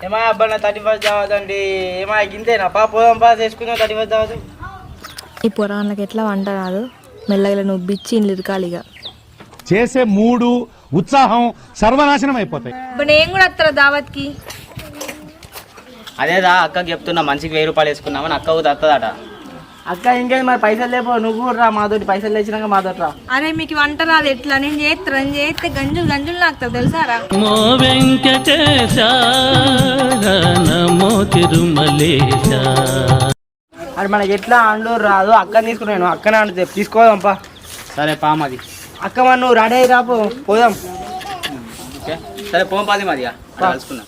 ఏమా అబ్బా 31 కావద్దండి. ఏమా గింతేనా పా పోదాం పా చేసుకుందాం 31 కావద్దు. ఈ పొరాళ్ళకి ఎట్లా వంట రాదు, మెల్లగా నువ్వు బిచ్చి ఇల్లు ఇరకాలిగా చేసే మూడు ఉత్సాహం సర్వనాశనం అయిపోతాయి. ఇప్పుడు నేను కూడా వస్తారా దావత్కి? అదేదా అక్కకి చెప్తున్నా మనిషికి 1000 రూపాయలు వేసుకున్నామని అక్క వస్తుందట. అక్క ఇంకేది మరి పైసలు లేపో, నువ్వు కూడా రా మాతోటి, పైసలు తెచ్చినాక మాతోటి రా. అరే మీకు వంట రాదు ఎట్లా? నేను చేస్తే గంజులు గంజులు నాకుతావు తెలుసారా? అది మనకి ఎట్లా అండూరు రాదు, అక్కని తీసుకున్నాను, అక్కనే అంటు తీసుకోదాంపా. సరే పా మాది అక్క, మరి నువ్వు రెడీ అయ్యి రాపో పోదాం. సరే పోం పాది మాది కలుసుకున్నా.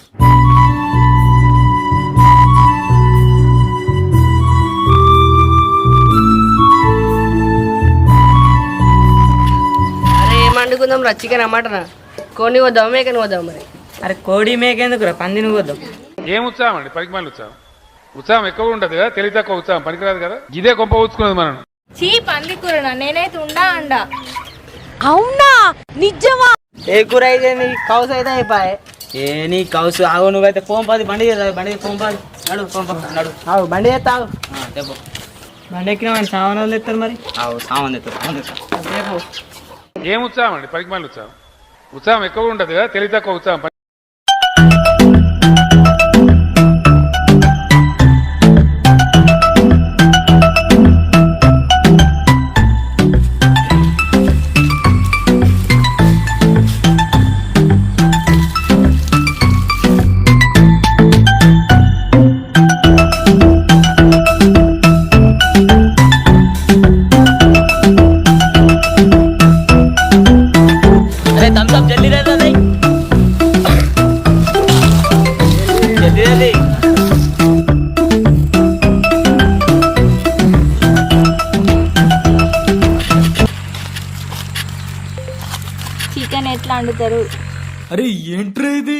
వండుకుందాం రా, చికెన్ అమ్మాటనా? కోడిని వద్దాం, మేకని వద్దాం? మరి అరే కోడి మేకెందుకు రా, పందిని వద్దాం. ఏం ఉత్సాహం అండి, పనికిమాలిన ఉత్సాహం. ఉత్సాహం ఎక్కువ ఉంటుంది కదా, తెలివి తక్కువ ఉత్సాహం పనికిరాదు కదా. ఇదే గొప్ప ఊచుకున్నది మనం. చీ పంది కూరనా? నేనైతే అండా. అవునా నిజమా? ఏ కూర అయితే నీ కౌసు అయితే అయిపోయి. ఏ నీ కౌసు ఆగు, నువ్వైతే ఫోన్ పది బండి బండి ఫోన్ పది నడు నడు ఆవు బండి చేస్తావు. బండి ఎక్కిన సామాన్ వాళ్ళు ఎత్తారు, మరి ఆవు సామాన్ ఎత్తారు. ఏం ఉత్సాహం అండి, పనికిమాలిన ఉత్సాహం. ఉత్సాహం ఎక్కువ ఉంటుంది కదా, తెలివి తక్కువ ఉత్సాహం. చికెన్ ఎట్లా వండుతారు? అరే ఏంట్రా ఇది?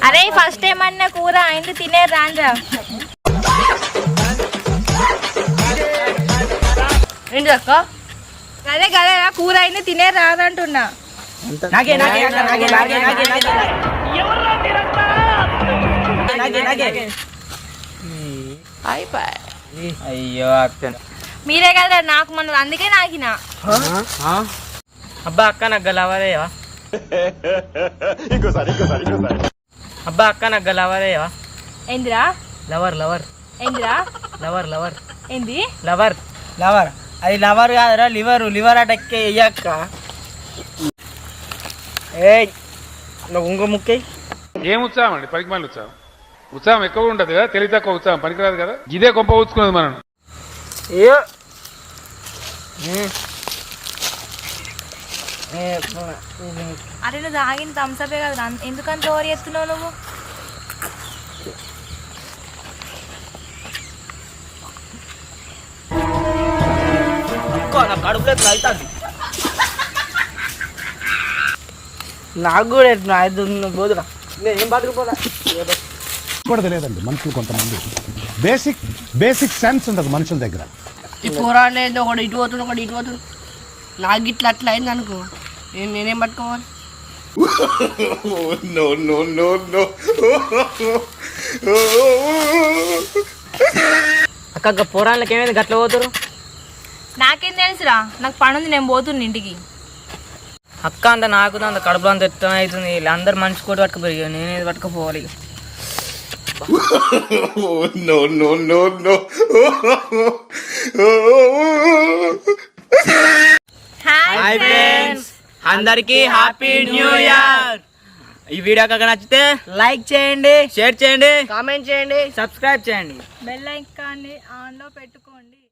అరే ఫస్ట్ టైం అన్న కూర అయింది, తినే రాండ్రా. ఏంటి అక్క? అదే కదా కూర అయింది, తినే రాదంటున్నా. అయ్యో అక్క, మీరే కదా నాకు మన అందుకే నాకినా. అబ్బా అక్క నాకు గలవలేవా? అబ్బా అక్క నాకు గలవలేవా? ఏందిరా? Lover lover. ఏందిరా? Lover lover. ఏంది లవర్ లవర్? అది లవర్ కాదురా, లివర్. లివర్ అటెక్కే అయ్యాక ఏ నువ్వు ఇంకో ముక్కే ఏం ఉత్సాహం అండి పనికిమాలిన ఉత్సాహం ఉత్సాహం ఎక్కువ ఉంటుంది కదా తెలివి తక్కువ ఉత్సాహం పనికిరాదు కదా ఇదే కొంప ఊచుకున్నది మనం ఏ అరే నువ్వు తాగిన థమ్స్అపే కదా ఎందుకంత ఓవర్ చేస్తున్నావు నువ్వు? నా కడుపులో అవుతుంది నాకు కూడా ఎట్లా అవుతుంది పోదురా నేను బతుకుపోదా కూడా తెలియదండి మనుషులు కొంతమంది బేసిక్ సెన్స్ ఉండదు మనుషుల దగ్గర. ఈ పోరాడు ఏందో ఒకటి ఇటు పోతుంది ఒకటి ఇటు పోతుంది నాకు ఇట్లా అట్లా అయింది అనుకో నేనేం పట్టుకోవాలి అక్క పోరాళ్ళకి ఏమైంది గట్ల పోతారు? నాకేం తెలుసురా, నాకు పని ఉంది, నేను పోతున్నా ఇంటికి. అక్క అంత నాకు అంత కడుపులో అంత ఎత్తం అవుతుంది. వీళ్ళందరూ మనిషి కూడా పట్టుకుపోయి నేనేది పట్టుకుపోవాలి. హాయ్ ఫ్రెండ్స్, అందరికీ హ్యాపీ న్యూ ఇయర్. ఈ వీడియో కనుక నచ్చితే లైక్ చేయండి, షేర్ చేయండి, కామెంట్ చేయండి, సబ్స్క్రైబ్ చేయండి, బెల్ ఐకాన్ని ఆన్లో పెట్టుకోండి.